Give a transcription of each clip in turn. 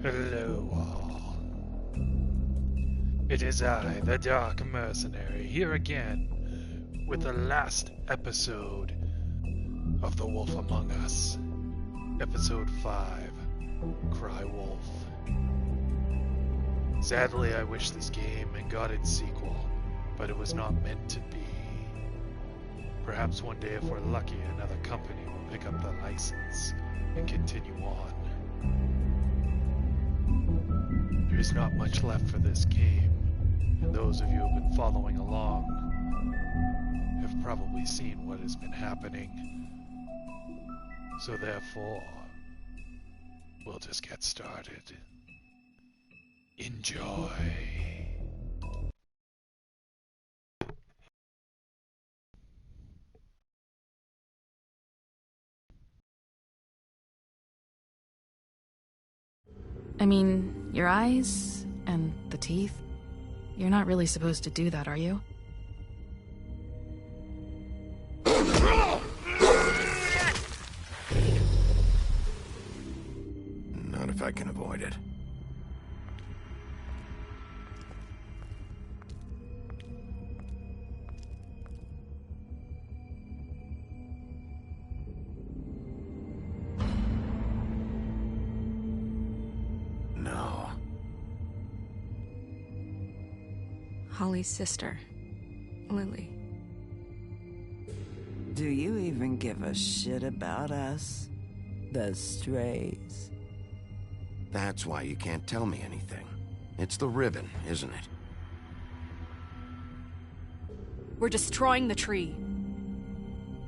Hello all. It is I, the Dark Mercenary, here again with the last episode of The Wolf Among Us. Episode 5, Cry Wolf. Sadly, I wish this game had got its sequel, but it was not meant to be. Perhaps one day, if we're lucky, another company will pick up the license and continue on. There is not much left for this game, and those of you who have been following along have probably seen what has been happening. So therefore, we'll just get started. Enjoy. I mean, your eyes and the teeth. You're not really supposed to do that, are you? Not if I can avoid it. No. Holly's sister, Lily. Do you even give a shit about us? The strays? That's why you can't tell me anything. It's the ribbon, isn't it? We're destroying the tree.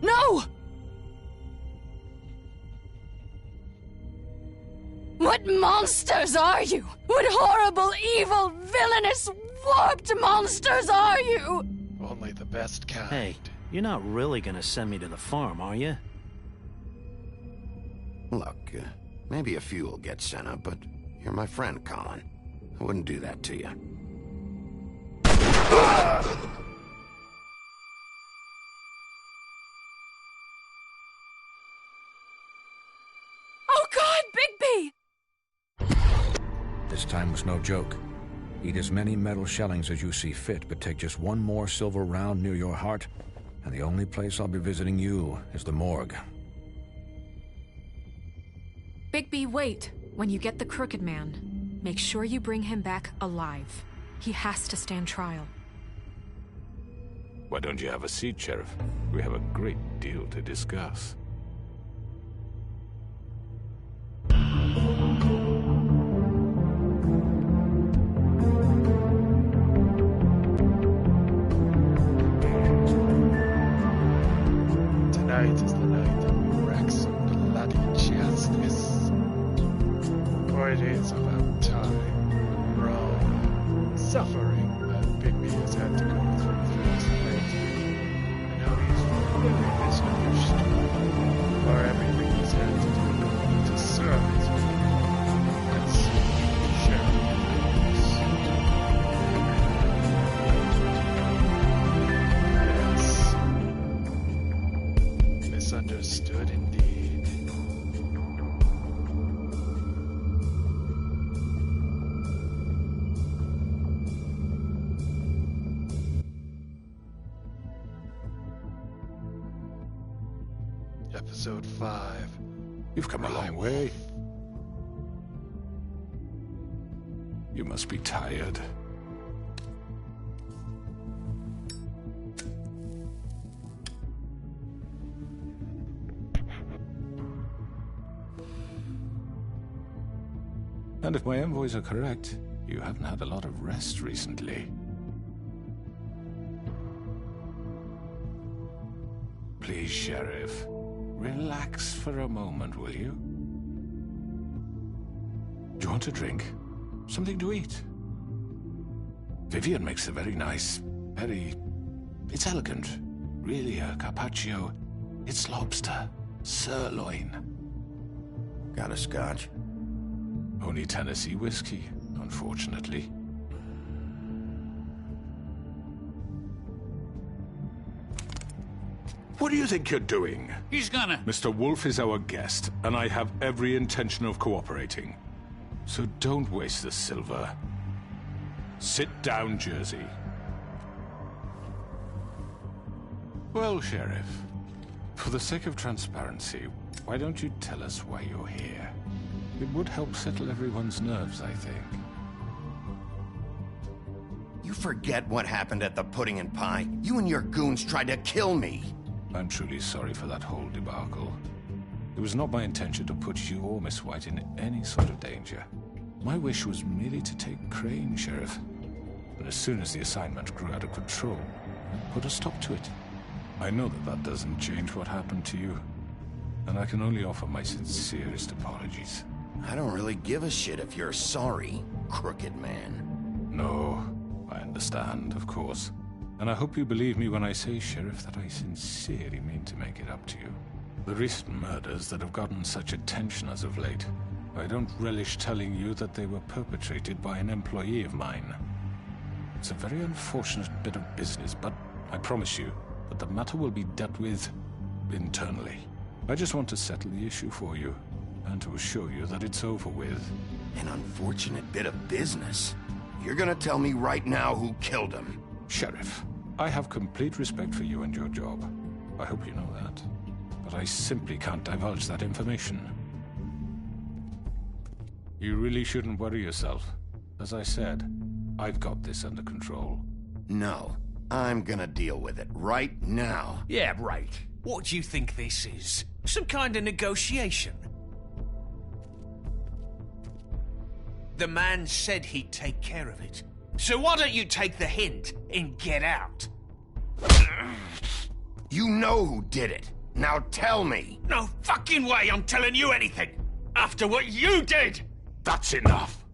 No! What monsters are you? What horrible, evil, villainous, warped monsters are you? Only the best kind. Hey, you're not really gonna send me to the farm, are you? Look, maybe a few will get sent up, but you're my friend, Colin. I wouldn't do that to you. Oh God, Bigby! This time was no joke. Eat as many metal shellings as you see fit, but take just one more silver round near your heart, and the only place I'll be visiting you is the morgue. Bigby, wait. When you get the Crooked Man, make sure you bring him back alive. He has to stand trial. Why don't you have a seat, Sheriff? We have a great deal to discuss. Tonight is the night that we wreck some bloody justice. For it is about time. Wrong, suffering that Bigby has had to go through his life. And how he's really misunderstood for everything he's had to do to serve his people as Sheriff Yes. Misunderstood indeed. Episode 5. You've come a long way. You must be tired. And if my envoys are correct, you haven't had a lot of rest recently. Please, Sheriff, relax for a moment, will you? Do you want a drink? Something to eat? Vivian makes a very nice, it's elegant. Really a carpaccio. It's lobster, sirloin. Got a scotch? Only Tennessee whiskey, unfortunately. What do you think you're doing? He's gonna... Mr. Wolf is our guest, and I have every intention of cooperating. So don't waste the silver. Sit down, Jersey. Well, Sheriff, for the sake of transparency, why don't you tell us why you're here? It would help settle everyone's nerves, I think. You forget what happened at the Pudding and Pie. You and your goons tried to kill me. I'm truly sorry for that whole debacle. It was not my intention to put you or Miss White in any sort of danger. My wish was merely to take Crane, Sheriff. But as soon as the assignment grew out of control, I put a stop to it. I know that that doesn't change what happened to you, and I can only offer my sincerest apologies. I don't really give a shit if you're sorry, crooked man. No, I understand, of course. And I hope you believe me when I say, Sheriff, that I sincerely mean to make it up to you. The recent murders that have gotten such attention as of late, I don't relish telling you that they were perpetrated by an employee of mine. It's a very unfortunate bit of business, but I promise you that the matter will be dealt with internally. I just want to settle the issue for you, and to assure you that it's over with. An unfortunate bit of business? You're gonna tell me right now who killed him? Sheriff, I have complete respect for you and your job. I hope you know that. But I simply can't divulge that information. You really shouldn't worry yourself. As I said, I've got this under control. No, I'm gonna deal with it right now. Yeah, right. What do you think this is? Some kind of negotiation? The man said he'd take care of it. So why don't you take the hint and get out? You know who did it. Now tell me. No fucking way I'm telling you anything! After what you did! That's enough!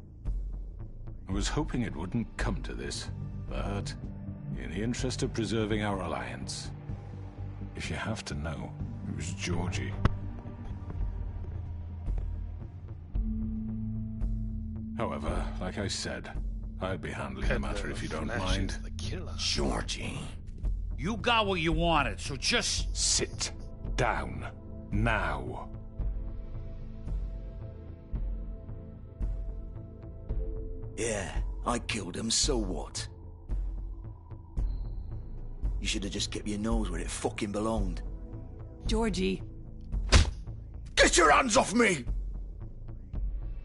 I was hoping it wouldn't come to this, but in the interest of preserving our alliance, if you have to know, it was Georgie. However, like I said, I'll be handling the matter if you don't mind. Georgie. You got what you wanted, so just... Sit down. Now. Yeah, I killed him, so what? You should have just kept your nose where it fucking belonged. Georgie. Get your hands off me!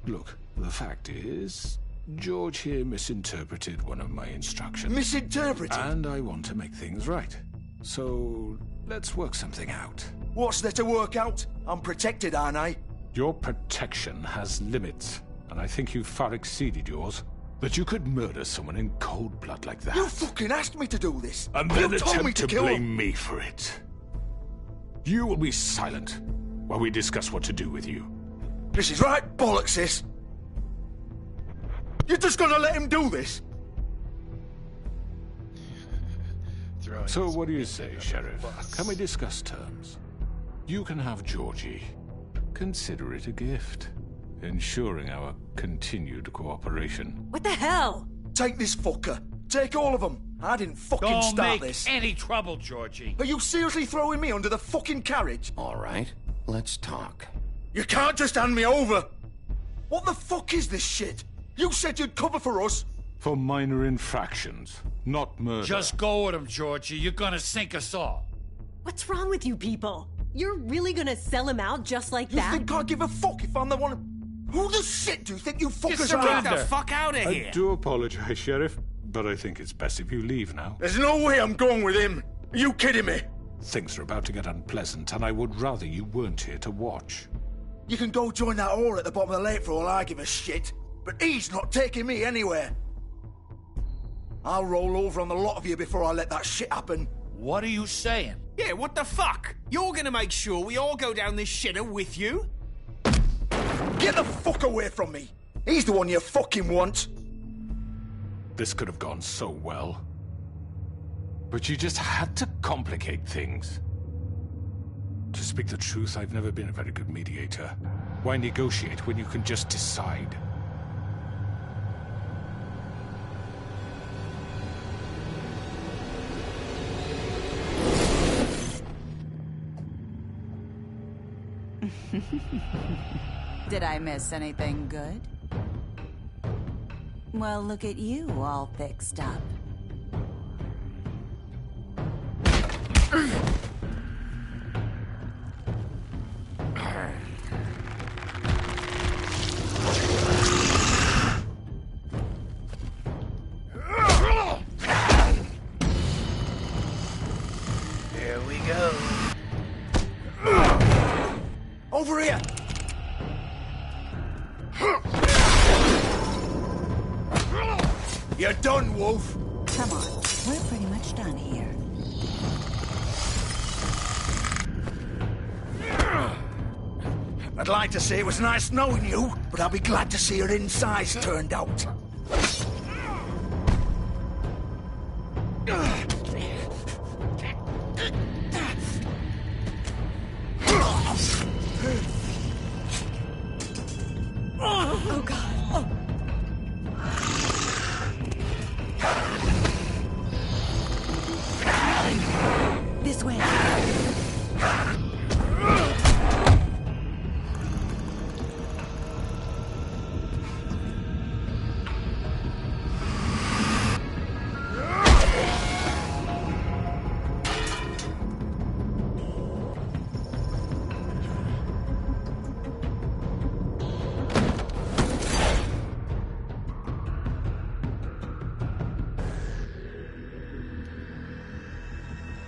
Look, the fact is, George here misinterpreted one of my instructions. Misinterpreted? And I want to make things right. So, let's work something out. What's there to work out? I'm protected, aren't I? Your protection has limits, and I think you've far exceeded yours. That you could murder someone in cold blood like that. You fucking asked me to do this! And then you told me attempt to blame me for it. You will be silent while we discuss what to do with you. This is right bollocks, sis! You're just gonna let him do this? So what do you say, Sheriff? Can we discuss terms? You can have Georgie. Consider it a gift, ensuring our continued cooperation. What the hell? Take this fucker. Take all of them. I didn't fucking Don't start make this. any trouble, Georgie. Are you seriously throwing me under the fucking carriage? All right, let's talk. You can't just hand me over! What the fuck is this shit? You said you'd cover for us! For minor infractions, not murder. Just go with him, Georgie. You're gonna sink us all. What's wrong with you people? You're really gonna sell him out just like You that? think I give a fuck if I'm the one... Who the shit do you think you fuckers Get are? the fuck out of here! I do apologize, Sheriff, but I think it's best if you leave now. There's no way I'm going with him! Are you kidding me? Things are about to get unpleasant, and I would rather you weren't here to watch. You can go join that whore at the bottom of the lake for all I give a shit. But he's not taking me anywhere. I'll roll over on the lot of you before I let that shit happen. What are you saying? Yeah, what the fuck? You're gonna make sure we all go down this shitter with you? Get the fuck away from me! He's the one you fucking want! This could have gone so well. But you just had to complicate things. To speak the truth, I've never been a very good mediator. Why negotiate when you can just decide? Did I miss anything good? Well, look at you, all fixed up. Here we go. Over here! You're done, Wolf! Come on, we're pretty much done here. I'd like to say it was nice knowing you, but I'll be glad to see your insides turned out. Oh, God. This way.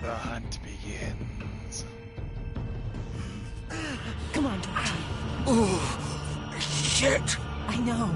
The hunt begins. Come on, George. Oh, shit! I know.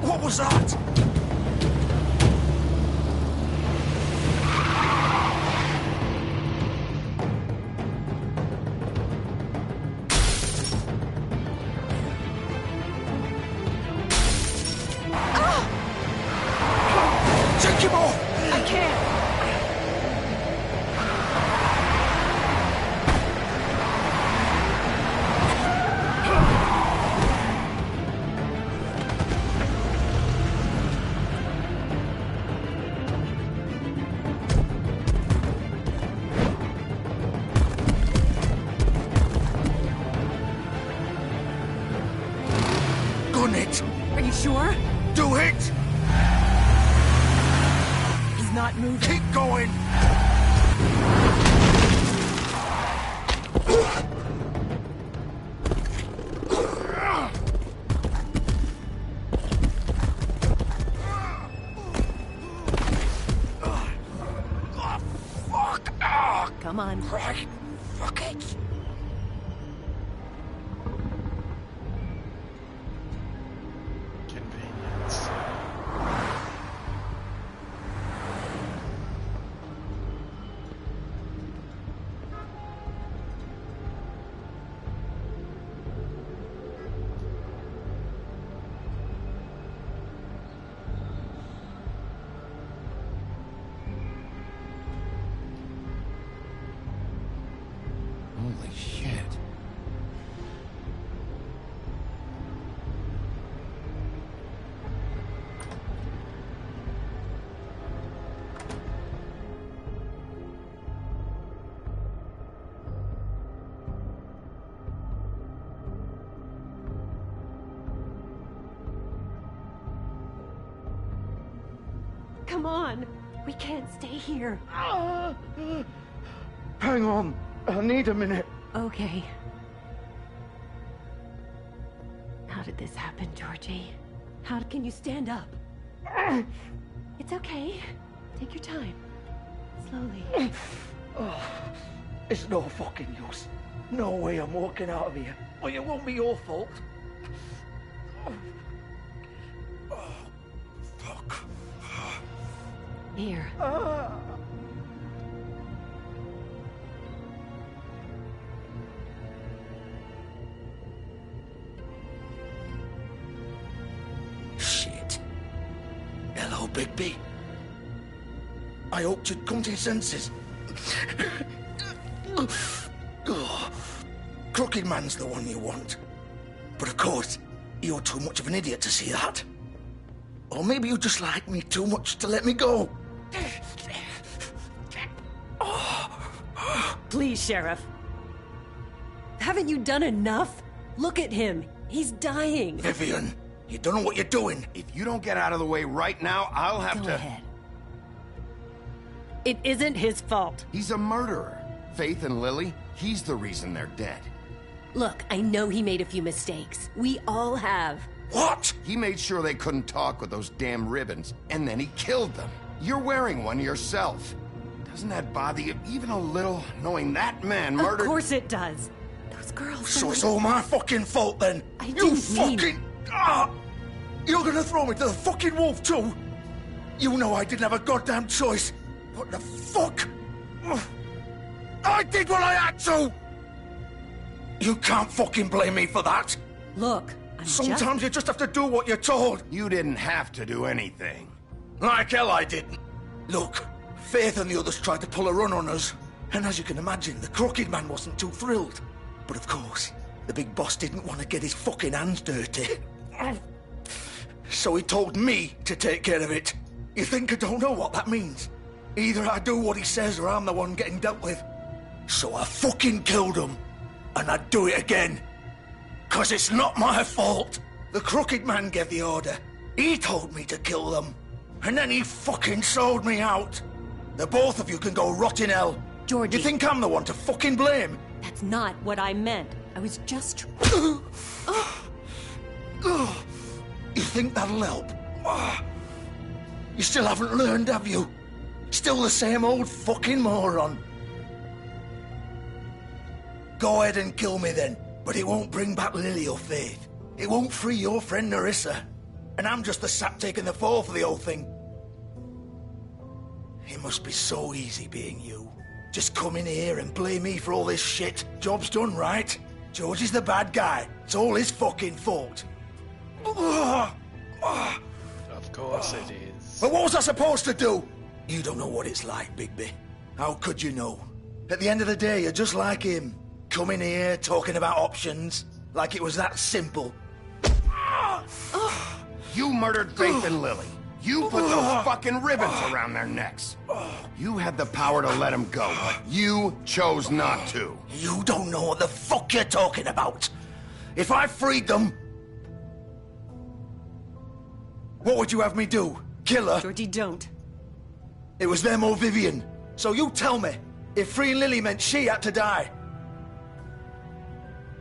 What was that? Take him off! I can't. Gun it! Are you sure? Do it! He's not moving. Keep going! Fuck! Come on. Right. Fuck it! Convenience. come on. We can't stay here. Hang on. I need a minute. Okay. How did this happen, Georgie? How can you stand up? It's okay. Take your time. Slowly. It's no fucking use. No way I'm walking out of here. Well, it won't be your fault. Fuck. Here. Shit. Hello, Bigby. I hoped you'd come to your senses. Crooked Man's the one you want. But of course, you're too much of an idiot to see that. Or maybe you just like me too much to let me go. Please, Sheriff. Haven't you done enough? Look at him. He's dying. Vivian, you don't know what you're doing. If you don't get out of the way right now, I'll have Go to... ahead. It isn't his fault. He's a murderer. Faith and Lily, he's the reason they're dead. Look, I know he made a few mistakes. We all have. What? He made sure they couldn't talk with those damn ribbons, and then he killed them. You're wearing one yourself. Doesn't that bother you even a little, knowing that man murdered... Of course it does. Those girls... So it's all my fucking fault then? I You didn't mean... fucking... You're gonna throw me to the fucking wolf too? You know I didn't have a goddamn choice. What the fuck? I did what I had to! You can't fucking blame me for that. Look, Sometimes you just have to do what you're told. You didn't have to do anything. Like hell I didn't. Look, Faith and the others tried to pull a run on us. And as you can imagine, the Crooked Man wasn't too thrilled. But of course, the big boss didn't want to get his fucking hands dirty. So he told me to take care of it. You think I don't know what that means? Either I do what he says or I'm the one getting dealt with. So I fucking killed him. And I'd do it again. 'Cause it's not my fault. The Crooked Man gave the order. He told me to kill them. And then he fucking sold me out. The both of you can go rot in hell. Georgie. You think I'm the one to fucking blame? That's not what I meant. I was just... You think that'll help? You still haven't learned, have you? Still the same old fucking moron. Go ahead and kill me then, but it won't bring back Lily or Faith. It won't free your friend Nerissa. And I'm just the sap taking the fall for the whole thing. It must be so easy being you. Just come in here and blame me for all this shit. Job's done, right? George is the bad guy. It's all his fucking fault. Of course it is. But what was I supposed to do? You don't know what it's like, Bigby. How could you know? At the end of the day, you're just like him. Coming here, talking about options, like it was that simple. You murdered Faith and Lily. You put those fucking ribbons around their necks. You had the power to let them go, but you chose not to. You don't know what the fuck you're talking about. If I freed them... What would you have me do? Kill her? Georgie, don't. It was them or Vivian. So you tell me, if freeing Lily meant she had to die.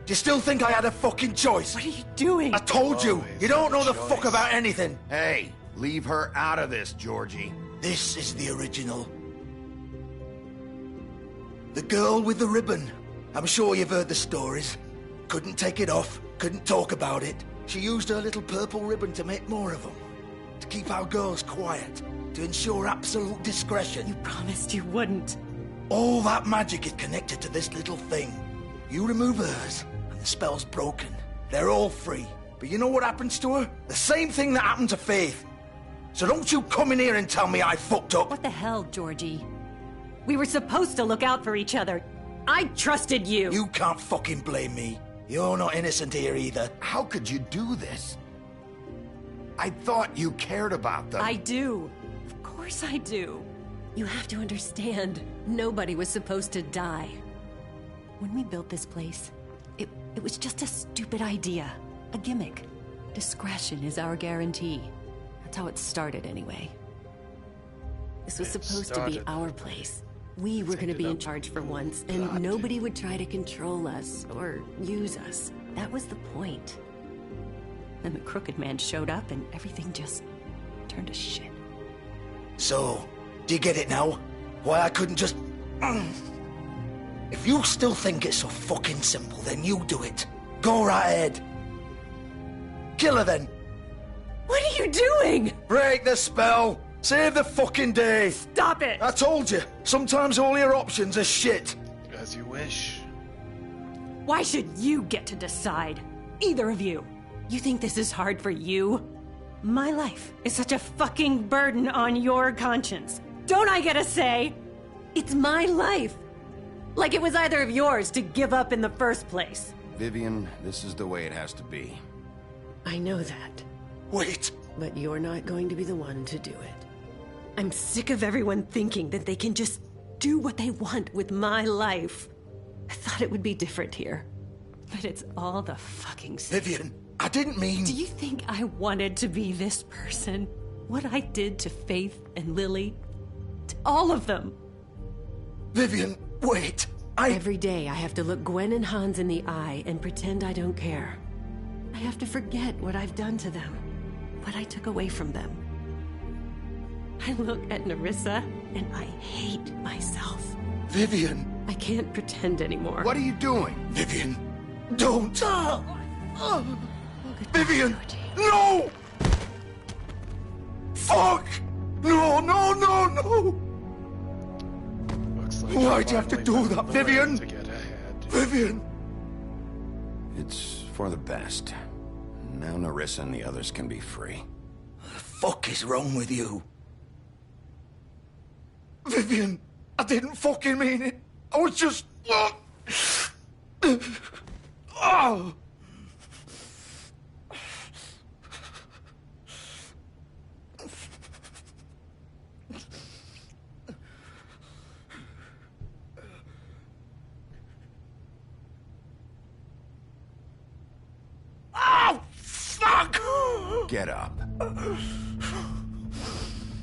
Do you still think I had a fucking choice? What are you doing? I told you, you don't know the choice. fuck about anything. Hey, leave her out of this, Georgie. This is the original. The girl with the ribbon. I'm sure you've heard the stories. Couldn't take it off, couldn't talk about it. She used her little purple ribbon to make more of them. To keep our girls quiet. To ensure absolute discretion. You promised you wouldn't. All that magic is connected to this little thing. You remove hers, and the spell's broken. They're all free. But you know what happens to her? The same thing that happened to Faith. So don't you come in here and tell me I fucked up. What the hell, Georgie? We were supposed to look out for each other. I trusted you. You can't fucking blame me. You're not innocent here either. How could you do this? I thought you cared about them. I do. Of course I do. You have to understand, nobody was supposed to die. When we built this place, it was just a stupid idea. A gimmick. Discretion is our guarantee. That's how it started, anyway. This was It supposed to be started our that way. place. We were It's going to be in ended up charge for being once, goddamn. and nobody would try to control us or use us. That was the point. Then the Crooked Man showed up, and everything just turned to shit. So, do you get it now? Why I couldn't just... If you still think it's so fucking simple, then you do it. Go right ahead. Kill her then. What are you doing? Break the spell. Save the fucking day. Stop it! I told you, sometimes all your options are shit. As you wish. Why should you get to decide? Either of you. You think this is hard for you? My life is such a fucking burden on your conscience. Don't I get a say? It's my life. Like it was either of yours to give up in the first place. Vivian, this is the way it has to be. I know that. Wait. But you're not going to be the one to do it. I'm sick of everyone thinking that they can just do what they want with my life. I thought it would be different here. But it's all the fucking same. Vivian, I didn't mean... Do you think I wanted to be this person? What I did to Faith and Lily? To all of them? Vivian, wait. Every day I have to look Gwen and Hans in the eye and pretend I don't care. I have to forget what I've done to them. What I took away from them. I look at Nerissa and I hate myself. Vivian. I can't pretend anymore. What are you doing? Vivian, don't. Vivian, no! Fuck! No, no, no, no! Looks like Why'd you have to do that, Vivian? To get ahead. Vivian! It's for the best. Now Nerissa and the others can be free. What the fuck is wrong with you? Vivian, I didn't fucking mean it. I was just... Oh! Oh, fuck! Get up.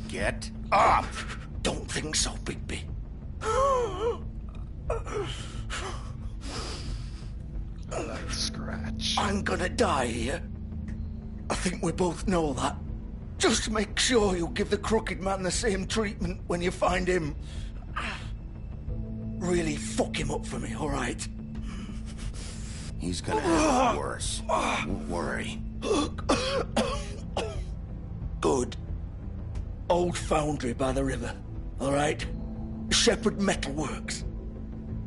Get up! Don't think so, Bigby. A light scratch. I'm gonna die here. I think we both know that. Just make sure you give the Crooked Man the same treatment when you find him. Really fuck him up for me, all right? He's gonna have it worse. Don't worry. Good. Old foundry by the river, all right? Shepherd Metalworks.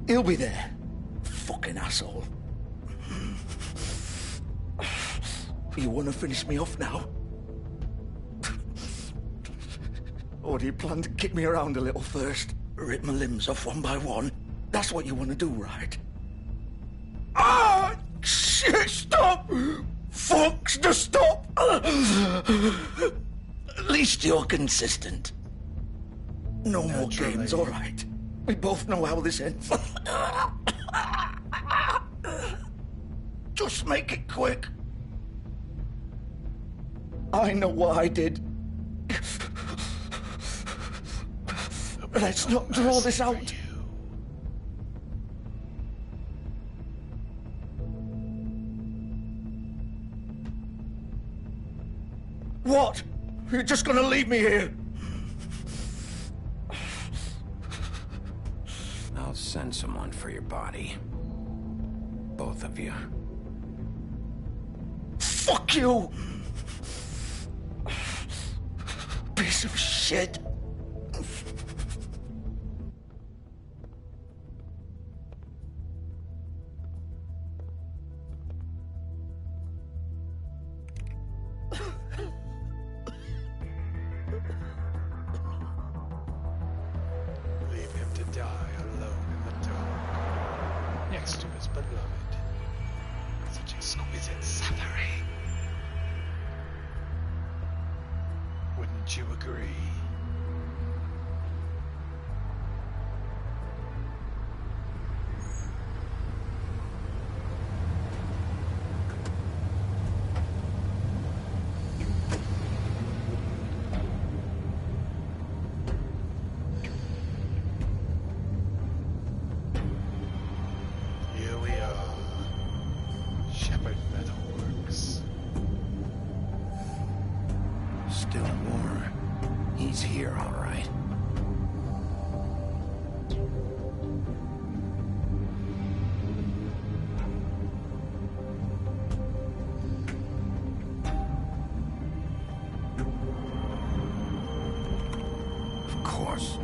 He'll be there. Fucking asshole. You want to finish me off now? Or do you plan to kick me around a little first? Rip my limbs off one by one? That's what you want to do, right? Ah! Shit, stop! Fucks to stop! At least you're consistent. No more games, all right? We both know how this ends. Just make it quick. I know what I did. Let's not draw this out. What? You're just gonna leave me here? I'll send someone for your body. Both of you. Fuck you! Piece of shit. Leave him to die alone in the dark, next to his beloved. Such exquisite suffering. Wouldn't you agree? doing war. He's here, all right. Of course.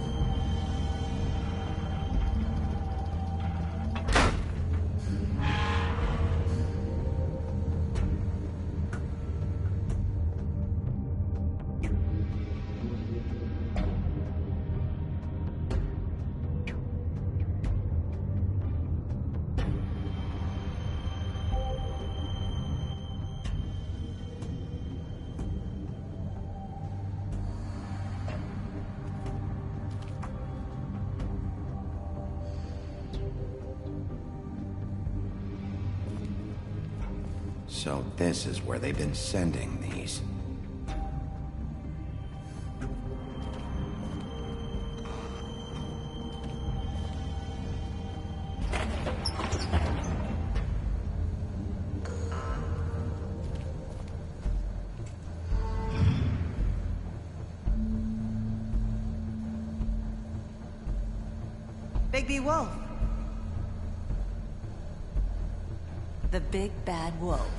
So this is where they've been sending these. Bigby Wolf. The big bad wolf.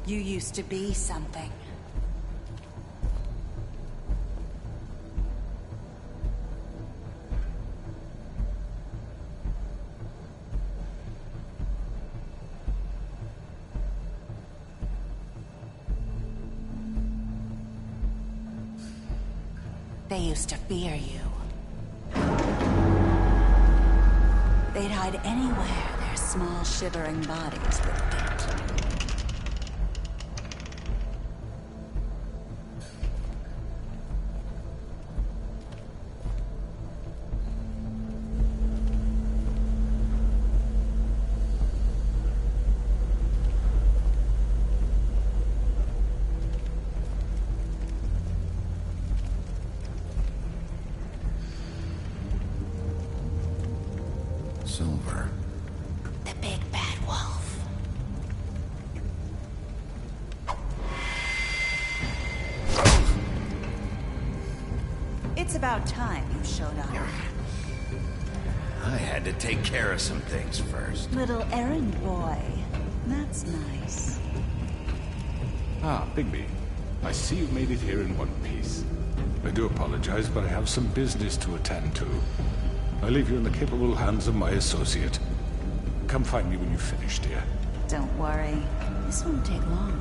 You used to be something. They used to fear you. They'd hide anywhere their small, shivering bodies would fit. Silver. The big bad wolf. It's about time you showed up. I had to take care of some things first. Little errand boy. That's nice. Ah, Bigby. I see you've made it here in one piece. I do apologize, but I have some business to attend to. I leave you in the capable hands of my associate. Come find me when you've finished, dear. Don't worry. This won't take long.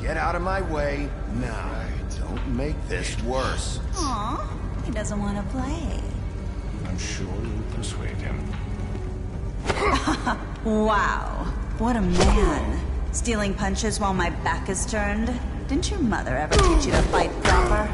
Get out of my way now. Don't make this worse. Aw, he doesn't want to play. I'm sure you'll persuade him. Wow, what a man. Stealing punches while my back is turned? Didn't your mother ever teach you to fight proper?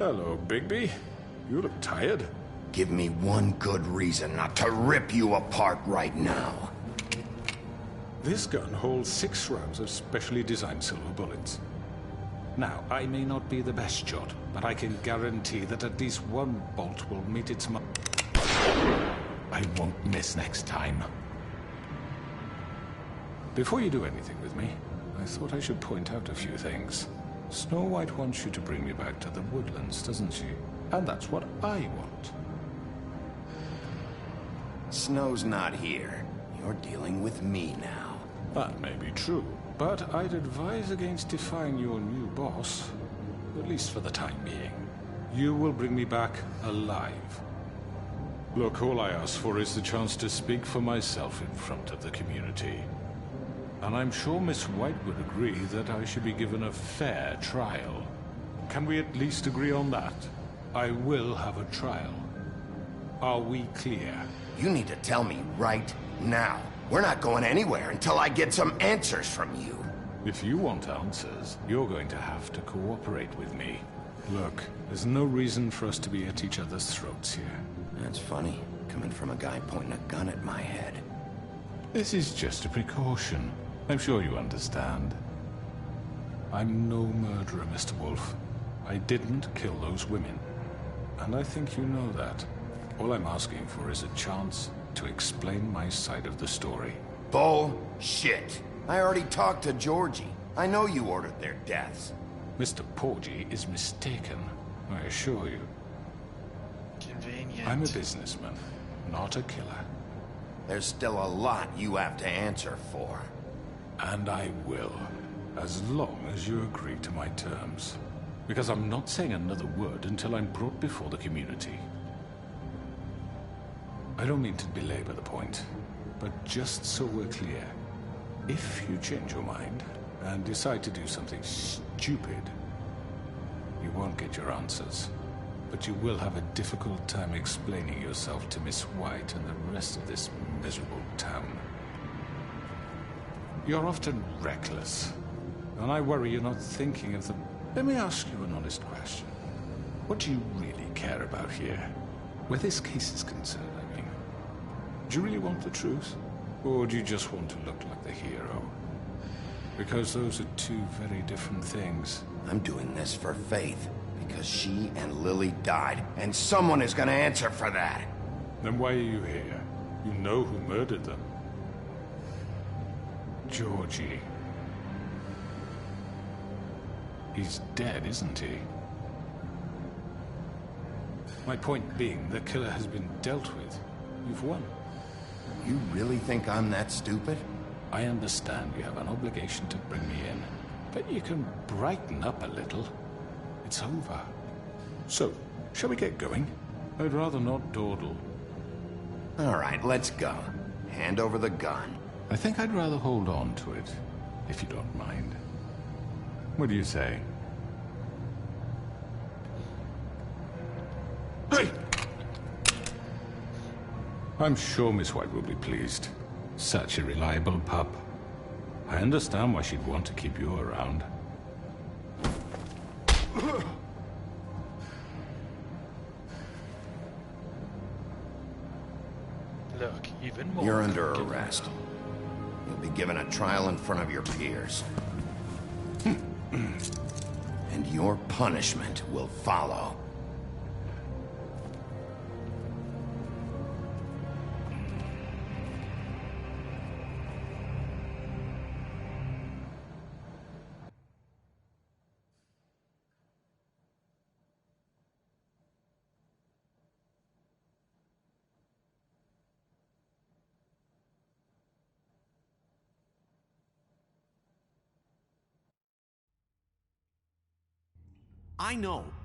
Hello, Bigby. You look tired. Give me one good reason not to rip you apart right now. This gun holds 6 rounds of specially designed silver bullets. Now, I may not be the best shot, but I can guarantee that at least one bolt will meet its mark. I won't miss next time. Before you do anything with me, I thought I should point out a few things. Snow White wants you to bring me back to the woodlands, doesn't she? And that's what I want. Snow's not here. You're dealing with me now. That may be true, but I'd advise against defying your new boss, at least for the time being. You will bring me back alive. Look, all I ask for is the chance to speak for myself in front of the community. And I'm sure Miss White would agree that I should be given a fair trial. Can we at least agree on that? I will have a trial. Are we clear? You need to tell me right now. We're not going anywhere until I get some answers from you. If you want answers, you're going to have to cooperate with me. Look, there's no reason for us to be at each other's throats here. That's funny, coming from a guy pointing a gun at my head. This is just a precaution. I'm sure you understand. I'm no murderer, Mr. Wolf. I didn't kill those women. And I think you know that. All I'm asking for is a chance to explain my side of the story. Bullshit. I already talked to Georgie. I know you ordered their deaths. Mr. Porgy is mistaken, I assure you. Convenient. I'm a businessman, not a killer. There's still a lot you have to answer for. And I will, as long as you agree to my terms. Because I'm not saying another word until I'm brought before the community. I don't mean to belabor the point, but just so we're clear, if you change your mind and decide to do something stupid, you won't get your answers. But you will have a difficult time explaining yourself to Miss White and the rest of this miserable town. You're often reckless, and I worry you're not thinking of the... Let me ask you an honest question. What do you really care about here? Where this case is concerned, I mean. Do you really want the truth? Or do you just want to look like the hero? Because those are two very different things. I'm doing this for Faith, because she and Lily died, and someone is gonna answer for that. Then why are you here? You know who murdered them. Georgie. He's dead, isn't he? My point being, the killer has been dealt with. You've won. You really think I'm that stupid? I understand you have an obligation to bring me in, but you can brighten up a little. It's over. So, shall we get going? I'd rather not dawdle. All right, let's go. Hand over the gun. I think I'd rather hold on to it, if you don't mind. What do you say? Hey! I'm sure Miss White will be pleased. Such a reliable pup. I understand why she'd want to keep you around. Look, even more. You're under arrest. You'll be given a trial in front of your peers. And your punishment will follow.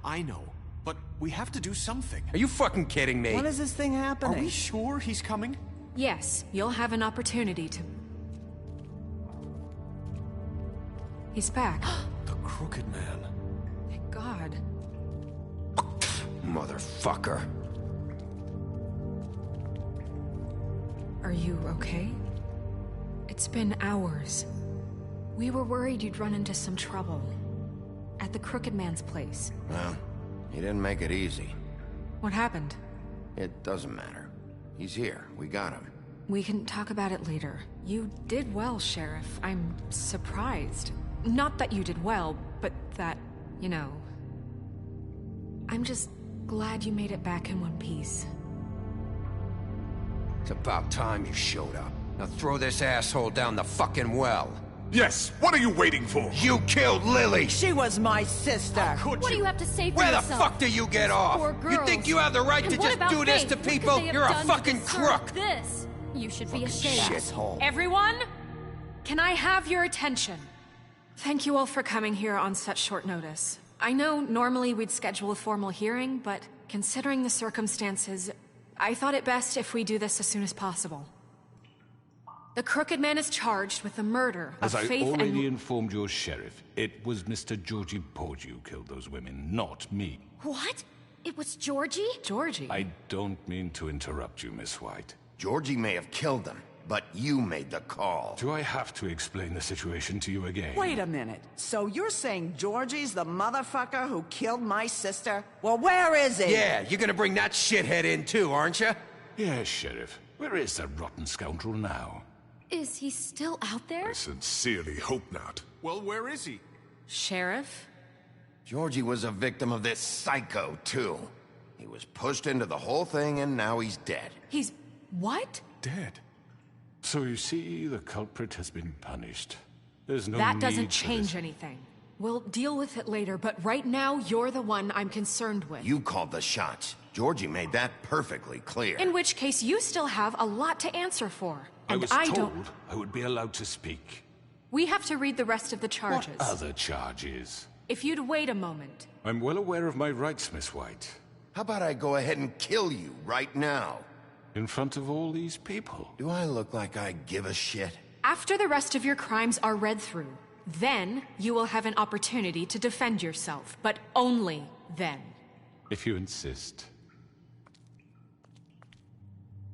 I know. But we have to do something. Are you fucking kidding me? When is this thing happening? Are we sure he's coming? Yes, you'll have an opportunity to... He's back. The Crooked Man. Thank God. Motherfucker. Are you okay? It's been hours. We were worried you'd run into some trouble. At the Crooked Man's place. Well, He didn't make it easy. What happened? It doesn't matter. He's here. We got him. We can talk about it later. You did well, Sheriff. I'm surprised. Not that you did well, but that, you know... I'm just glad you made it back in one piece. It's about time you showed up. Now throw this asshole down the fucking well. Yes, what are you waiting for? You killed Lily! She was my sister. What do you have to say for Where yourself? the fuck do you get off? Poor You girls. think you have the right And to what just about do this Faith? to What could people? they have You're a done to fucking deserve crook! This. You should be ashamed. Shithole. Everyone, can I have your attention? Thank you all for coming here on such short notice. I know normally we'd schedule a formal hearing, but considering the circumstances, I thought it best if we do this as soon as possible. The Crooked Man is charged with the murder of As I Faith already and... informed your sheriff, it was Mr. Georgie Porgy who killed those women, not me. What? It was Georgie? Georgie? I don't mean to interrupt you, Miss White. Georgie may have killed them, but you made the call. Do I have to explain the situation to you again? Wait a minute. So you're saying Georgie's the motherfucker who killed my sister? Well, where is he? Yeah, you're gonna bring that shithead in too, aren't you? Yes, Sheriff. Where is that rotten scoundrel now? Is he still out there? I sincerely hope not. Well, where is he? Sheriff? Georgie was a victim of this psycho, too. He was pushed into the whole thing, and now he's dead. He's... what? Dead. So you see, the culprit has been punished. There's no That need doesn't for change this. anything. We'll deal with it later, but right now, you're the one I'm concerned with. You called the shots. Georgie made that perfectly clear. In which case, you still have a lot to answer for. And I was don't... told I would be allowed to speak. We have to read the rest of the charges. What other charges? If you'd wait a moment. I'm well aware of my rights, Miss White. How about I go ahead and kill you right now? In front of all these people? Do I look like I give a shit? After the rest of your crimes are read through, then you will have an opportunity to defend yourself, but only then. If you insist.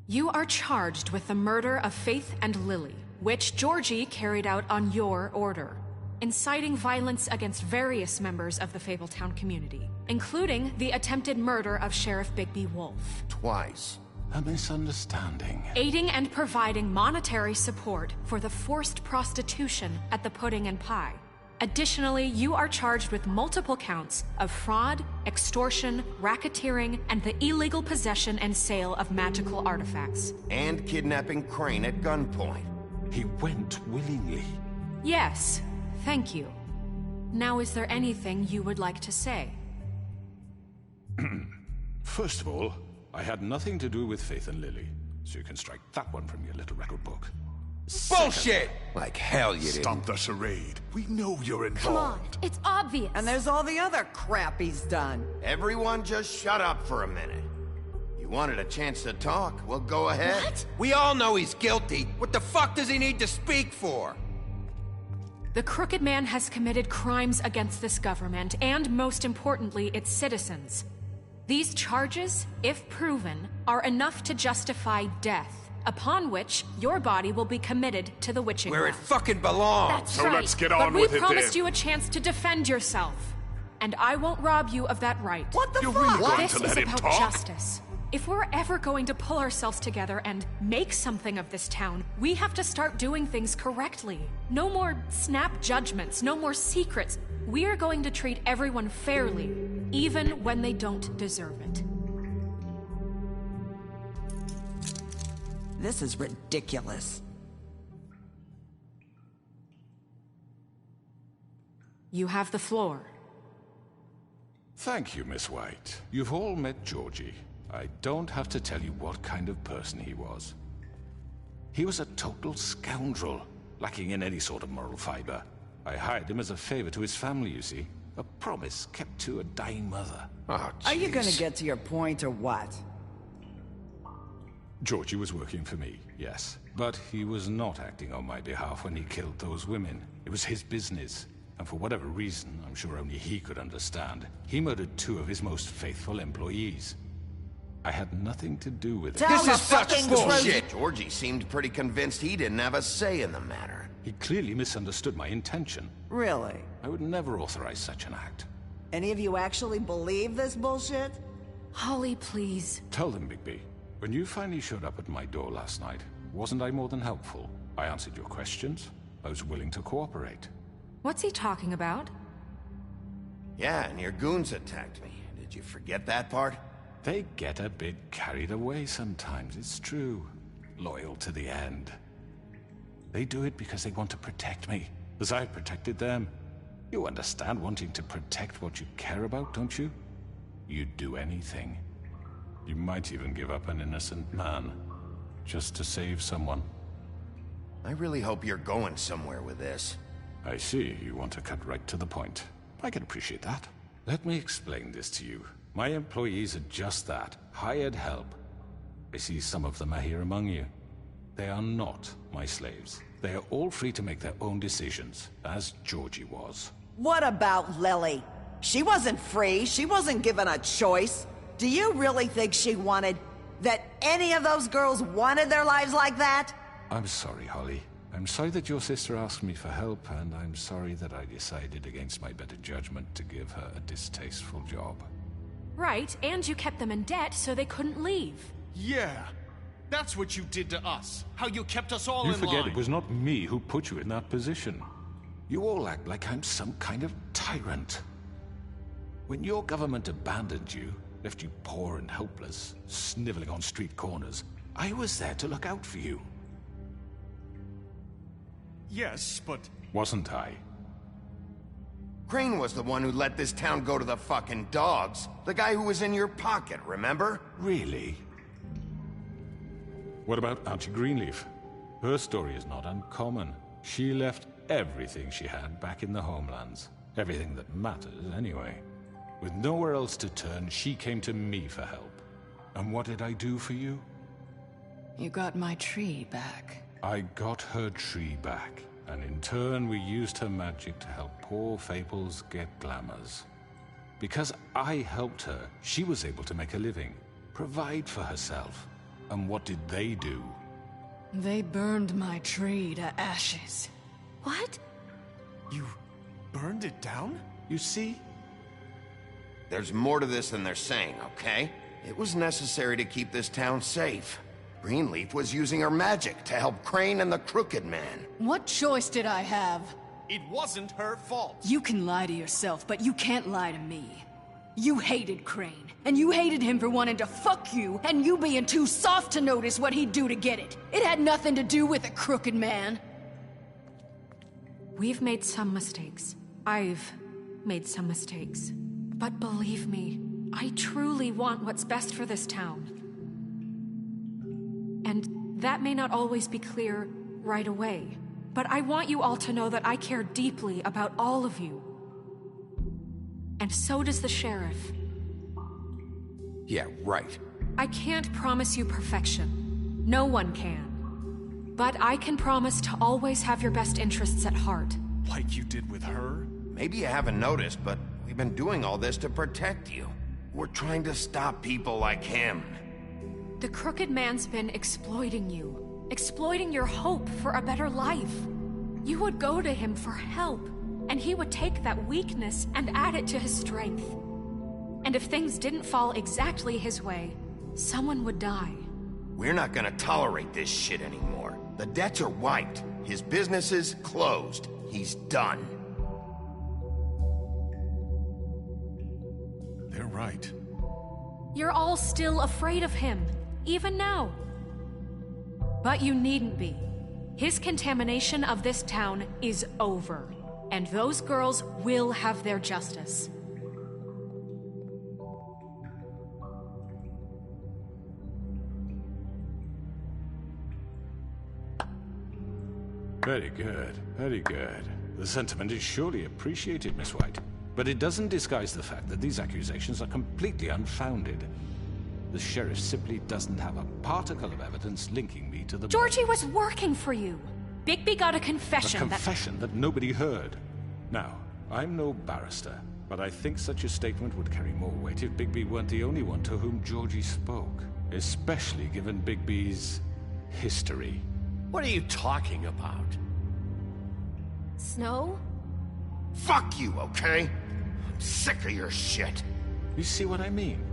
You are charged with the murder of Faith and Lily, which Georgie carried out on your order, inciting violence against various members of the Fabletown community, including the attempted murder of Sheriff Bigby Wolf. Twice. A misunderstanding. Aiding and providing monetary support for the forced prostitution at the Pudding and Pie. Additionally, you are charged with multiple counts of fraud, extortion, racketeering, and the illegal possession and sale of magical artifacts. And kidnapping Crane at gunpoint. He went willingly. Yes, thank you. Now, is there anything you would like to say? First of all, I had nothing to do with Faith and Lily, so you can strike that one from your little record book. Bullshit! Like hell you didn't. Stop the charade. We know you're involved. Come on, it's obvious. And there's all the other crap he's done. Everyone just shut up for a minute. You wanted a chance to talk, well go ahead. What? We all know he's guilty. What the fuck does he need to speak for? The Crooked Man has committed crimes against this government, and most importantly, its citizens. These charges, if proven, are enough to justify death, upon which your body will be committed to the witching Where it ground. fucking belongs. That's So right. let's get But on we with it promised then. you a chance to defend yourself, and I won't rob you of that right. What the You're fuck? really going This to is let him about talk? justice. If we're ever going to pull ourselves together and make something of this town, we have to start doing things correctly. No more snap judgments, no more secrets. We are going to treat everyone fairly, even when they don't deserve it. This is ridiculous. You have the floor. Thank you, Miss White. You've all met Georgie. I don't have to tell you what kind of person he was. He was a total scoundrel, lacking in any sort of moral fiber. I hired him as a favor to his family, you see. A promise kept to a dying mother. Oh, Are you gonna jeez. get to your point or what? Georgie was working for me, yes. But he was not acting on my behalf when he killed those women. It was his business. And for whatever reason, I'm sure only he could understand, he murdered 2 of his most faithful employees. I had nothing to do with it. Tell This the is such fucking bullshit. Georgie seemed pretty convinced he didn't have a say in the matter. He clearly misunderstood my intention. Really? I would never authorize such an act. Any of you actually believe this bullshit? Holly, please. Tell them, Bigby. When you finally showed up at my door last night, wasn't I more than helpful? I answered your questions. I was willing to cooperate. What's he talking about? Yeah, and your goons attacked me. Did you forget that part? They get a bit carried away sometimes, it's true. Loyal to the end. They do it because they want to protect me, as I protected them. You understand wanting to protect what you care about, don't you? You'd do anything. You might even give up an innocent man, just to save someone. I really hope you're going somewhere with this. I see, you want to cut right to the point. I can appreciate that. Let me explain this to you. My employees are just that, hired help. I see some of them are here among you. They are not my slaves. They are all free to make their own decisions, as Georgie was. What about Lily? She wasn't free. She wasn't given a choice. Do you really think she wanted... that any of those girls wanted their lives like that? I'm sorry, Holly. I'm sorry that your sister asked me for help, and I'm sorry that I decided against my better judgment to give her a distasteful job. Right, and you kept them in debt so they couldn't leave. Yeah, that's what you did to us. How you kept us all in line. You forget it was not me who put you in that position. You all act like I'm some kind of tyrant. When your government abandoned you, left you poor and helpless, sniveling on street corners, I was there to look out for you. Yes, but... Wasn't I? Crane was the one who let this town go to the fucking dogs. The guy who was in your pocket, remember? Really? What about Auntie Greenleaf? Her story is not uncommon. She left everything she had back in the homelands. Everything that matters, anyway. With nowhere else to turn, she came to me for help. And what did I do for you? You got my tree back. I got her tree back, and in turn we used her magic to help poor Fables get glamours. Because I helped her, she was able to make a living, provide for herself. And what did they do? They burned my tree to ashes. What? You burned it down? You see? There's more to this than they're saying, okay? It was necessary to keep this town safe. Greenleaf was using her magic to help Crane and the Crooked Man. What choice did I have? It wasn't her fault. You can lie to yourself, but you can't lie to me. You hated Crane, and you hated him for wanting to fuck you, and you being too soft to notice what he'd do to get it. It had nothing to do with the Crooked Man. We've made some mistakes. I've made some mistakes. But believe me, I truly want what's best for this town. And that may not always be clear right away, but I want you all to know that I care deeply about all of you. And so does the sheriff. Yeah, right. I can't promise you perfection. No one can. But I can promise to always have your best interests at heart. Like you did with her? Maybe you haven't noticed, but we've been doing all this to protect you. We're trying to stop people like him. The Crooked Man's been exploiting you. Exploiting your hope for a better life. You would go to him for help, and he would take that weakness and add it to his strength. And if things didn't fall exactly his way, someone would die. We're not gonna tolerate this shit anymore. The debts are wiped. His business is closed. He's done. They're right. You're all still afraid of him, even now. But you needn't be. His contamination of this town is over, and those girls will have their justice. Very good, very good. The sentiment is surely appreciated, Miss White. But it doesn't disguise the fact that these accusations are completely unfounded. The sheriff simply doesn't have a particle of evidence linking me to the... Georgie was working for you. Bigby got a confession A confession that nobody heard. Now, I'm no barrister, but I think such a statement would carry more weight if Bigby weren't the only one to whom Georgie spoke. Especially given Bigby's history. What are you talking about? Snow? Fuck you, okay? I'm sick of your shit. You see what I mean?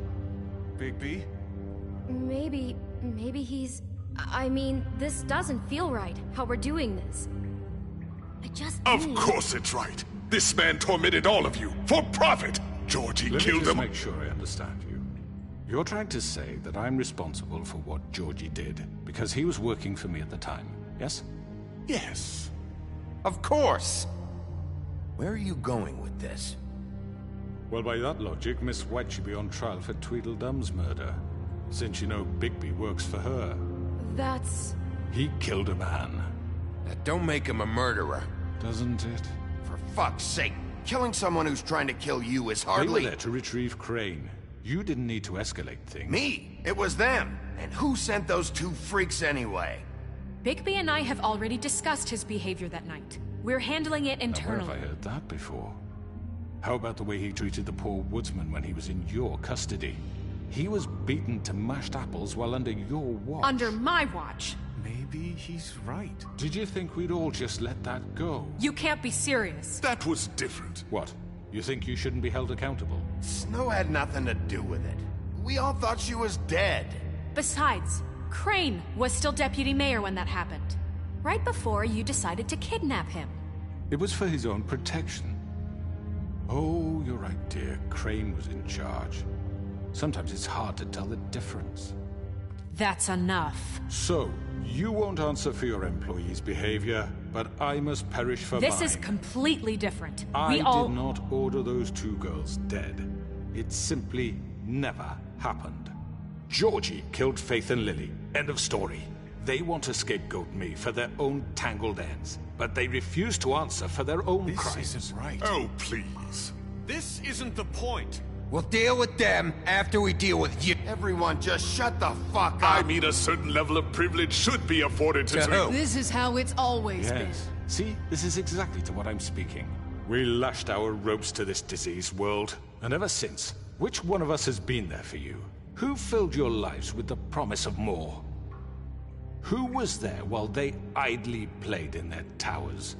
Bigby? Maybe he's... I mean, this doesn't feel right, how we're doing this. I just Of need... course it's right. This man tormented all of you, for profit. Georgie killed him. Let me just make sure I understand you. You're trying to say that I'm responsible for what Georgie did, because he was working for me at the time, yes? Yes. Of course. Where are you going with this? Well, by that logic, Miss White should be on trial for Tweedledum's murder, since you know Bigby works for her. That's... He killed a man. That don't make him a murderer. Doesn't it? For fuck's sake, killing someone who's trying to kill you is hardly... They were there to retrieve Crane. You didn't need to escalate things. Me? It was them. And who sent those two freaks anyway? Bigby and I have already discussed his behavior that night. We're handling it internally. Where have I heard that before? How about the way he treated the poor woodsman when he was in your custody? He was beaten to mashed apples while under your watch. Under my watch. Maybe he's right. Did you think we'd all just let that go? You can't be serious. That was different. What? You think you shouldn't be held accountable? Snow had nothing to do with it. We all thought she was dead. Besides, Crane was still deputy mayor when that happened. Right before you decided to kidnap him. It was for his own protection. Oh, you're right, dear. Crane was in charge. Sometimes it's hard to tell the difference. That's enough. So, you won't answer for your employees' behavior, but I must perish for mine. This is completely different. I did not order those two girls dead. It simply never happened. Georgie killed Faith and Lily. End of story. They want to scapegoat me for their own tangled ends, but they refuse to answer for their own crimes. This isn't right. Oh, please. This isn't the point. We'll deal with them after we deal with you. Everyone just shut the fuck up. I mean, a certain level of privilege should be afforded to... who? This is how it's always been. Yes. See, this is exactly to what I'm speaking. We lashed our ropes to this diseased world, and ever since, which one of us has been there for you? Who filled your lives with the promise of more? Who was there while they idly played in their towers,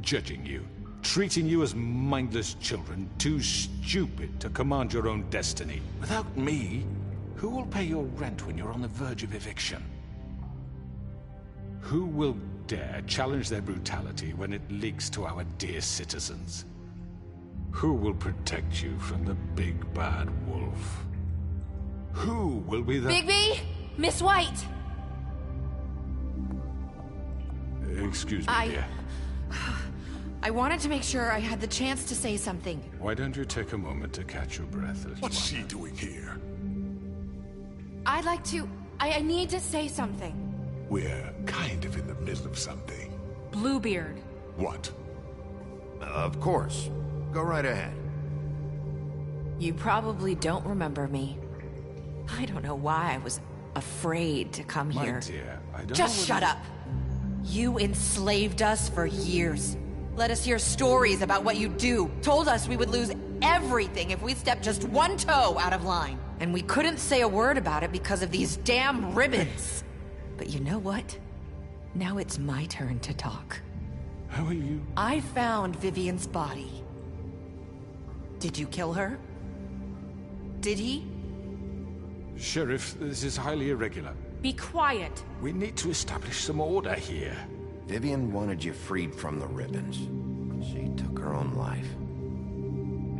judging you, treating you as mindless children, too stupid to command your own destiny? Without me, who will pay your rent when you're on the verge of eviction? Who will dare challenge their brutality when it leaks to our dear citizens? Who will protect you from the big bad wolf? Who will be the... Bigby! Miss White! Excuse me, dear. I wanted to make sure I had the chance to say something. Why don't you take a moment to catch your breath? What's she doing here? I'd like to... I need to say something. We're kind of in the middle of something. Bluebeard. What? Of course. Go right ahead. You probably don't remember me. I don't know why I was afraid to come My here. dear, I don't Just know shut up. You enslaved us for years. Let us hear stories about what you do. Told us we would lose everything if we stepped just one toe out of line. And we couldn't say a word about it because of these damn ribbons. But you know what? Now it's my turn to talk. How are you? I found Vivian's body. Did you kill her? Did he? Sheriff, this is highly irregular. Be quiet. We need to establish some order here. Vivian wanted you freed from the ribbons. She took her own life.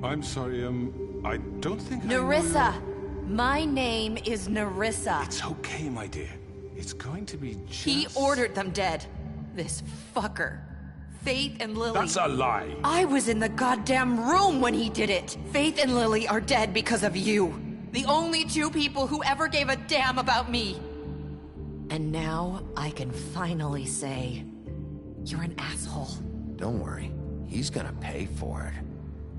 I'm sorry, I don't think Nerissa! My name is Nerissa. It's okay, my dear. It's going to be just... He ordered them dead. This fucker. Faith and Lily... That's a lie! I was in the goddamn room when he did it! Faith and Lily are dead because of you. The only two people who ever gave a damn about me. And now I can finally say, you're an asshole. Don't worry. He's gonna pay for it.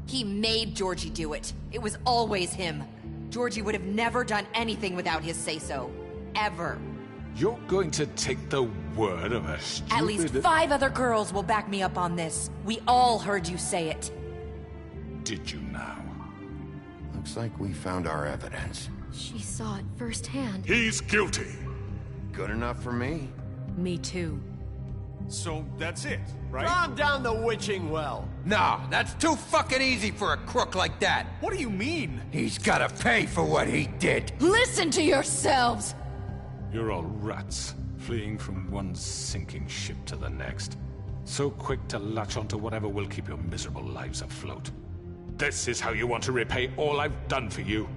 He made Georgie do it. It was always him. Georgie would have never done anything without his say-so. Ever. You're going to take the word of a stupid... At least 5 other girls will back me up on this. We all heard you say it. Did you now? Looks like we found our evidence. She saw it firsthand. He's guilty. Good enough for me. Me too. So that's it, right? Calm down the witching well. No, that's too fucking easy for a crook like that. What do you mean? He's gotta pay for what he did. Listen to yourselves! You're all rats, fleeing from one sinking ship to the next. So quick to latch onto whatever will keep your miserable lives afloat. This is how you want to repay all I've done for you?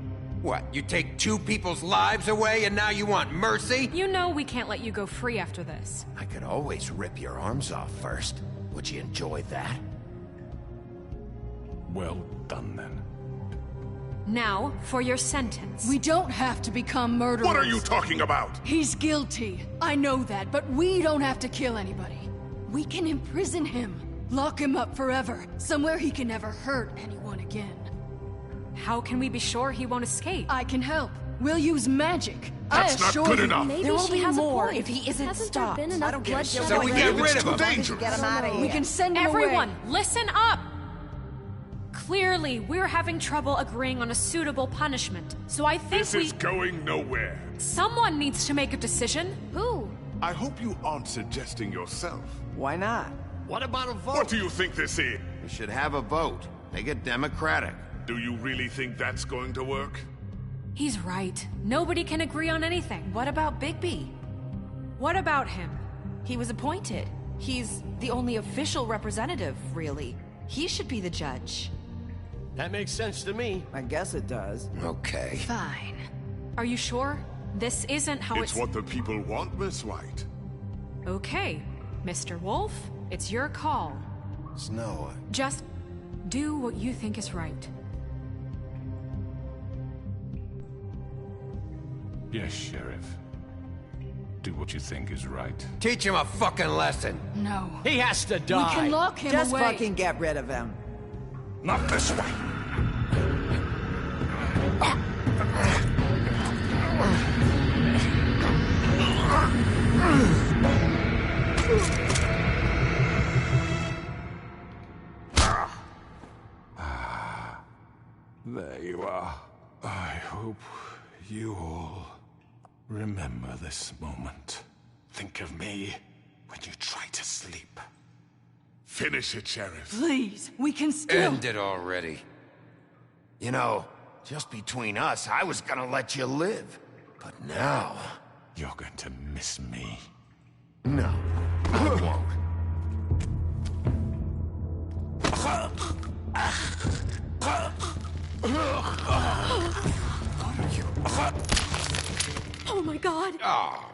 What, you take two people's lives away and now you want mercy? You know we can't let you go free after this. I could always rip your arms off first. Would you enjoy that? Well done, then. Now, for your sentence. We don't have to become murderers. What are you talking about? He's guilty. I know that, but we don't have to kill anybody. We can imprison him. Lock him up forever. Somewhere he can never hurt anyone again. How can we be sure he won't escape? I can help. We'll use magic. That's not good enough. Maybe There will she be has more a point. if he isn't Hasn't stopped. there been enough bloodshed? So we get rid of him. Dangerous. Get him out of here. We can send him Everyone, away. listen up! Clearly, we're having trouble agreeing on a suitable punishment. So I think This is going nowhere. someone needs to make a decision. Who? I hope you aren't suggesting yourself. Why not? What about a vote? What do you think this is? We should have a vote. Make it democratic. Do you really think that's going to work? He's right. Nobody can agree on anything. What about Bigby? What about him? He was appointed. He's the only official representative, really. He should be the judge. That makes sense to me. I guess it does. Okay. Fine. Are you sure? This isn't how It's what the people want, Miss White. Okay, Mr. Wolf, it's your call. Snow. Just do what you think is right. Yes, Sheriff. Do what you think is right. Teach him a fucking lesson. No. He has to We die. can lock him Just away. fucking get rid of him. Not this way. There you are. I hope you all remember this moment. Think of me when you try to sleep. Finish it, Sheriff. Please, we can still... End it already. You know, just between us, I was gonna let you live. But now... You're going to miss me. No, I won't. Oh my god! Oh.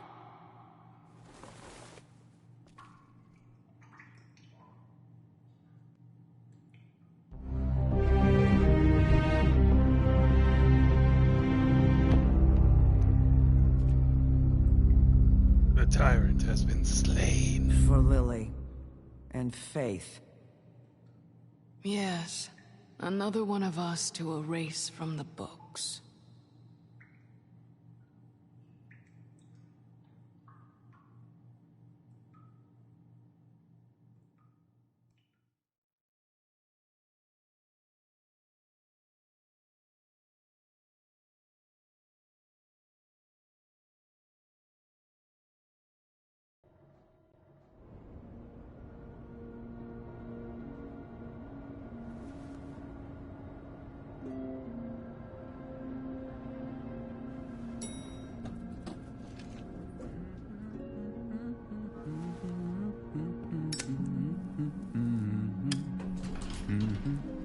The tyrant has been slain. For Lily. And Faith. Yes. Another one of us to erase from the books.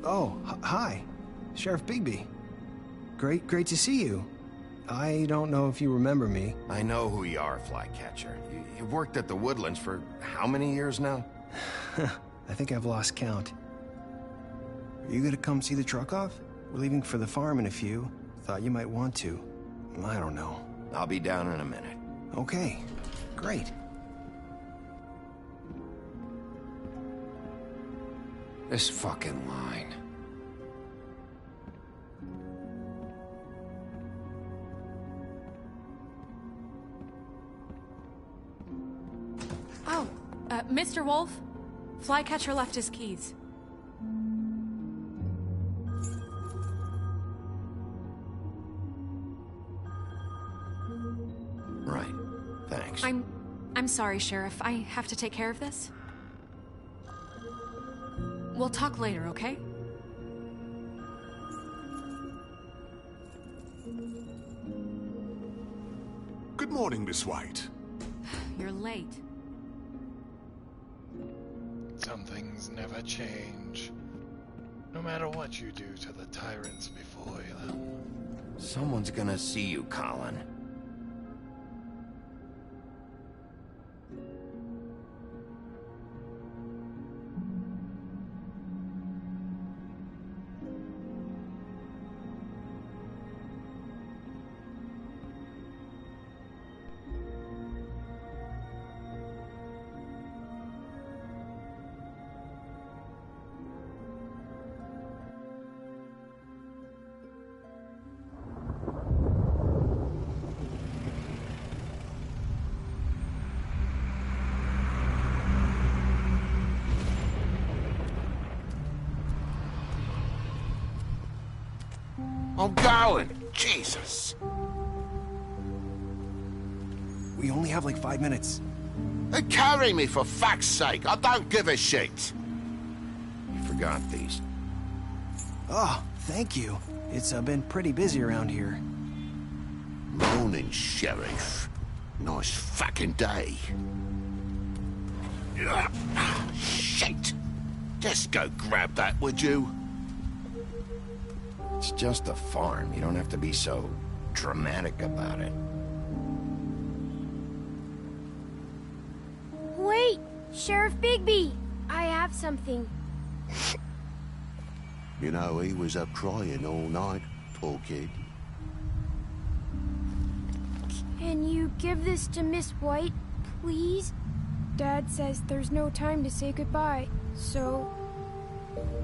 Oh, hi. Sheriff Bigby. Great to see you. I don't know if you remember me. I know who you are, Flycatcher. You've worked at the Woodlands for how many years now? I think I've lost count. Are you gonna come see the truck off? We're leaving for the farm in a few. Thought you might want to. I don't know. I'll be down in a minute. Okay, great. This fucking line. Oh, Mr. Wolf? Flycatcher left his keys. Right. Thanks. I'm I'm sorry, Sheriff. I have to take care of this. We'll talk later, okay? Good morning, Miss White. You're late. Some things never change. No matter what you do to the tyrants before them. Someone's gonna see you, Colin. I'm going! Jesus! We only have like 5 minutes. Then carry me, for fuck's sake! I don't give a shit! You forgot these. Oh, thank you. It's been pretty busy around here. Morning, Sheriff. Nice fucking day. Shit! Just go grab that, would you? It's just a farm. You don't have to be so dramatic about it. Wait! Sheriff Bigby! I have something. You know, he was up crying all night, poor kid. Can you give this to Miss White, please? Dad says there's no time to say goodbye, so...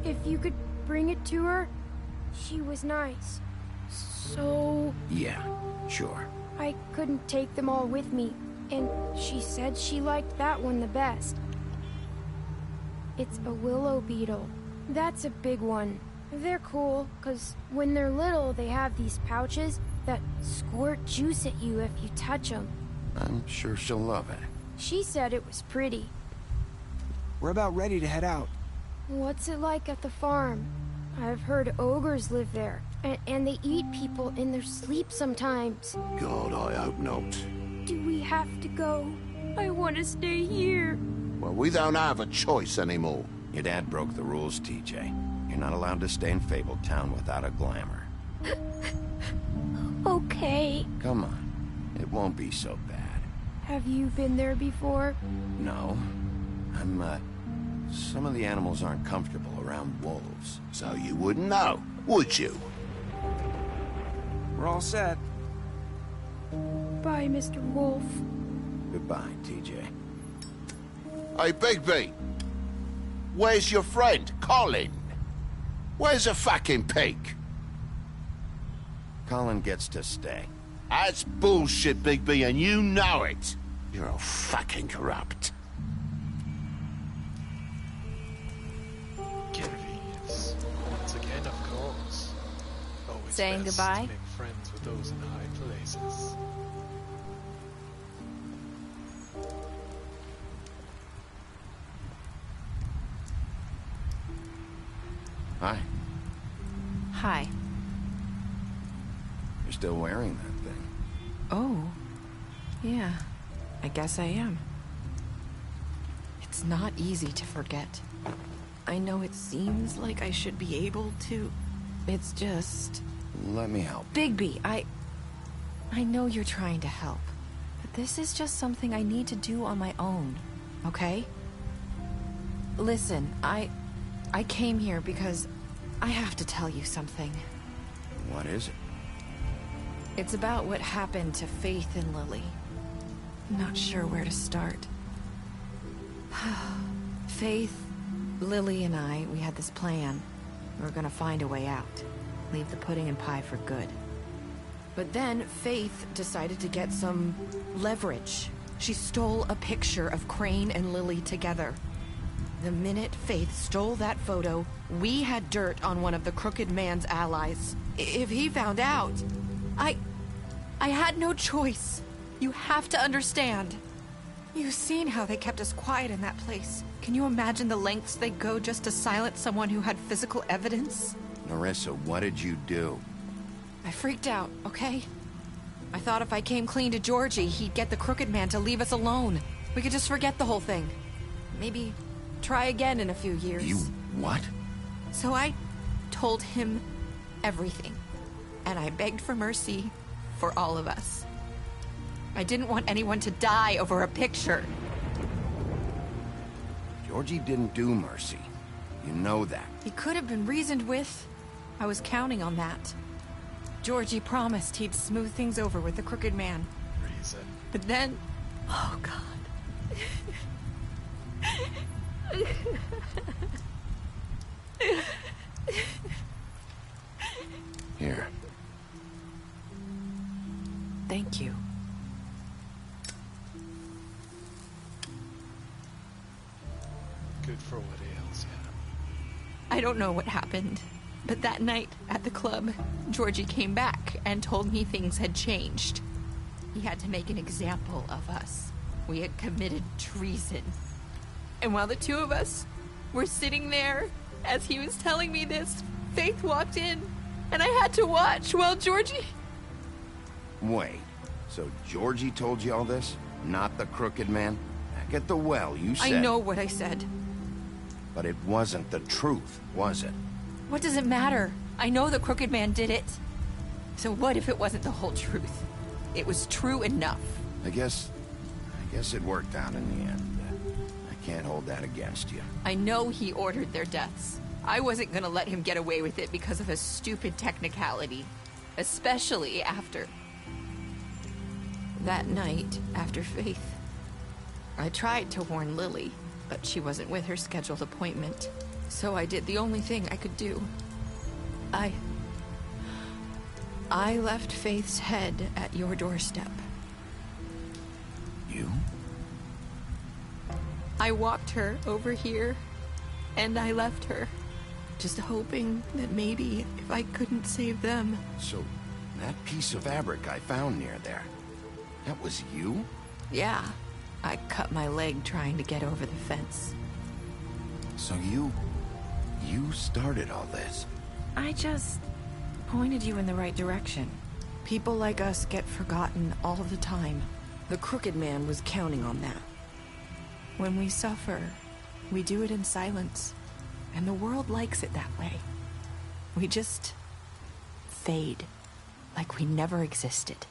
if you could bring it to her, she was nice. So... Yeah, sure. I couldn't take them all with me, and she said she liked that one the best. It's a willow beetle. That's a big one. They're cool, 'cause when they're little, they have these pouches that squirt juice at you if you touch them. I'm sure she'll love it. She said it was pretty. We're about ready to head out. What's it like at the farm? I've heard ogres live there, and they eat people in their sleep sometimes. God, I hope not. Do we have to go? I want to stay here. Well, we don't have a choice anymore. Your dad broke the rules, TJ. You're not allowed to stay in Fabletown without a glamour. Okay. Come on. It won't be so bad. Have you been there before? No. Some of the animals aren't comfortable around wolves. So you wouldn't know, would you? We're all set. Bye, Mr. Wolf. Goodbye, TJ. Hey, Bigby! Where's your friend, Colin? Where's the fucking pig? Colin gets to stay. That's bullshit, Bigby, and you know it. You're all fucking corrupt. Convenience. Once again, of course. Always Saying best goodbye? to make friends with those in high places. Hi. Hi. You're still wearing that thing. Oh. Yeah. I guess I am. It's not easy to forget. I know it seems like I should be able to. It's just... Let me help. Bigby, I know you're trying to help. But this is just something I need to do on my own. Okay? Listen, I came here because I have to tell you something. What is it? It's about what happened to Faith and Lily. I'm not sure where to start. Faith, Lily, and we had this plan. We were gonna find a way out. Leave the pudding and pie for good. But then Faith decided to get some leverage. She stole a picture of Crane and Lily together. The minute Faith stole that photo, we had dirt on one of the Crooked Man's allies. If he found out, I had no choice. You have to understand. You've seen how they kept us quiet in that place. Can you imagine the lengths they go just to silence someone who had physical evidence? Narissa, what did you do? I freaked out, okay? I thought if I came clean to Georgie, he'd get the Crooked Man to leave us alone. We could just forget the whole thing. Maybe try again in a few years. You what? So I told him everything. And I begged for mercy for all of us. I didn't want anyone to die over a picture. Georgie didn't do mercy. You know that. He could have been reasoned with. I was counting on that. Georgie promised he'd smooth things over with the Crooked Man. Reason. But then... Oh, God. Here. Thank you. Good for what ails you. I don't know what happened, but that night at the club, Georgie came back and told me things had changed. He had to make an example of us. We had committed treason. And while the two of us were sitting there, as he was telling me this, Faith walked in, and I had to watch while Georgie... Wait, so Georgie told you all this? Not the Crooked Man? Back at the well, you said... I know what I said. But it wasn't the truth, was it? What does it matter? I know the Crooked Man did it. So what if it wasn't the whole truth? It was true enough. I guess it worked out in the end. I can't hold that against you. I know he ordered their deaths. I wasn't gonna let him get away with it because of a stupid technicality. Especially after... that night, after Faith. I tried to warn Lily, but she wasn't with her scheduled appointment. So I did the only thing I could do. I left Faith's head at your doorstep. You? I walked her over here, and I left her. Just hoping that maybe if I couldn't save them... So, that piece of fabric I found near there, that was you? Yeah. I cut my leg trying to get over the fence. So you started all this? I just pointed you in the right direction. People like us get forgotten all the time. The Crooked Man was counting on that. When we suffer, we do it in silence. And the world likes it that way. We just fade, like we never existed.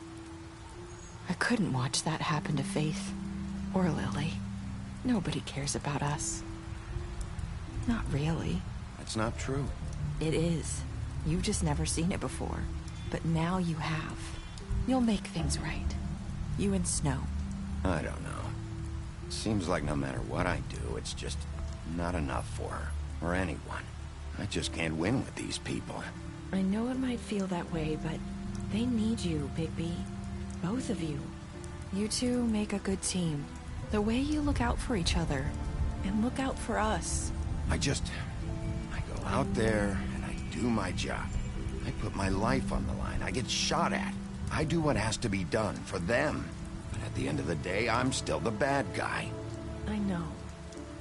I couldn't watch that happen to Faith. Or Lily. Nobody cares about us. Not really. That's not true. It is. You've just never seen it before. But now you have. You'll make things right. You and Snow. I don't know. Seems like no matter what I do, it's just not enough for her. Or anyone. I just can't win with these people. I know it might feel that way, but they need you, Bigby. Both of you. You two make a good team. The way you look out for each other, and look out for us. I go out there, and I do my job. I put my life on the line. I get shot at. I do what has to be done for them. But at the end of the day, I'm still the bad guy. I know.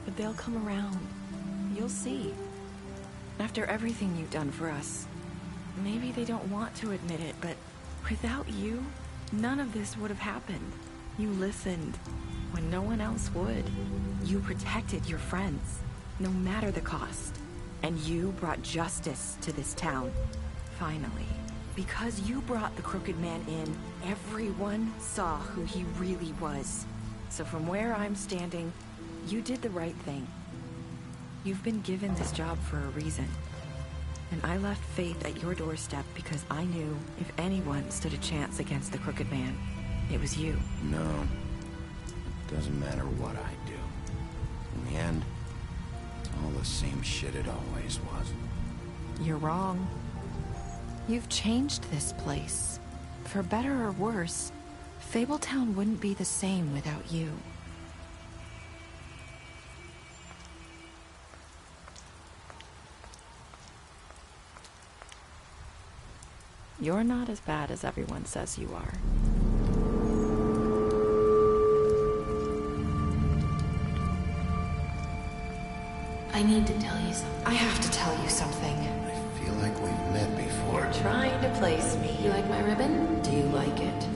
But they'll come around. You'll see. After everything you've done for us. Maybe they don't want to admit it, but without you, none of this would have happened. You listened when no one else would. You protected your friends, no matter the cost. And you brought justice to this town. Finally. Because you brought the Crooked Man in, everyone saw who he really was. So from where I'm standing, you did the right thing. You've been given this job for a reason. And I left Faith at your doorstep because I knew if anyone stood a chance against the Crooked Man, it was you. No. It doesn't matter what I do. In the end, it's all the same shit it always was. You're wrong. You've changed this place. For better or worse, Fabletown wouldn't be the same without you. You're not as bad as everyone says you are. I need to tell you something. I have to tell you something. I feel like we've met before. You're trying to place me. You like my ribbon? Do you like it?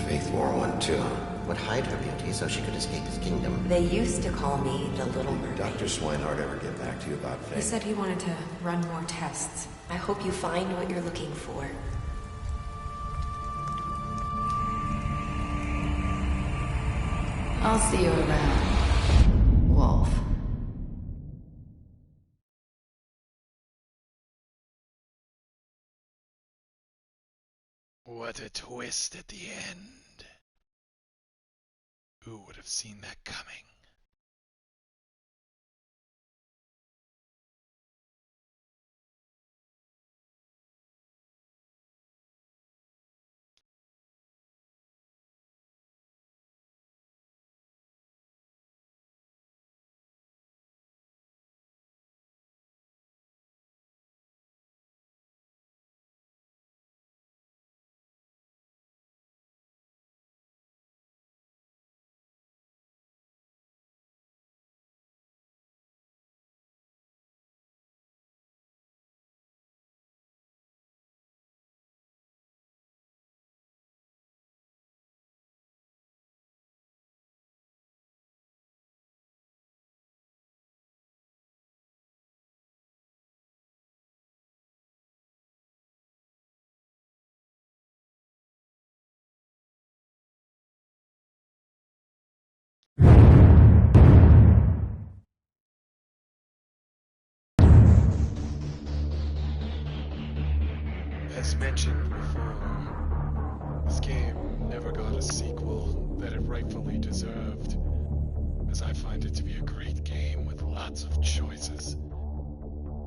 Faith wore one too. Would hide her beauty so she could escape his kingdom. They used to call me the Little Mermaid. Dr. Swinehart ever get back to you about Faith? He said he wanted to run more tests. I hope you find what you're looking for. I'll see you around, Wolf. What a twist at the end. Who would have seen that coming? As mentioned before, this game never got a sequel that it rightfully deserved, as I find it to be a great game with lots of choices.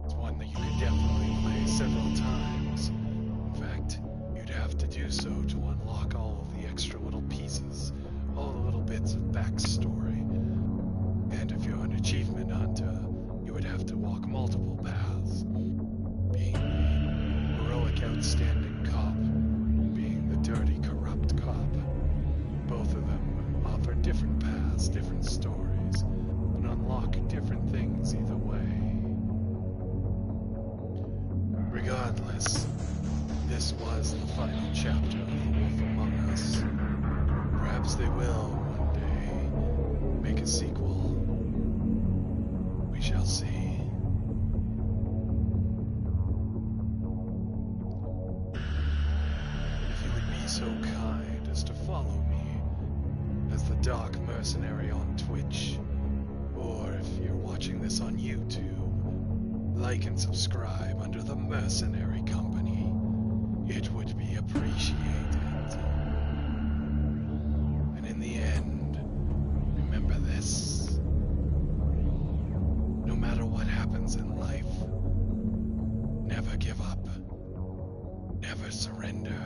It's one that you could definitely play several times. In fact, you'd have to do so to unlock all of the extra little pieces, all the little bits of backstory. And if you're an achievement hunter, you would have to walk multiple paths. Being the heroic, outstanding cop, being the dirty, corrupt cop. Both of them offer different paths, different stories, and unlock different things either way. Regardless, this was the final chapter of The Wolf Among Us. Perhaps they will, one day, make a sequel. We shall see. If you would be so kind as to follow me as the Dark Mercenary on Twitch, or if you're watching this on YouTube, like and subscribe under the Mercenary Company. It would be appreciated. And in the end, remember this. No matter what happens in life, never give up. Never surrender.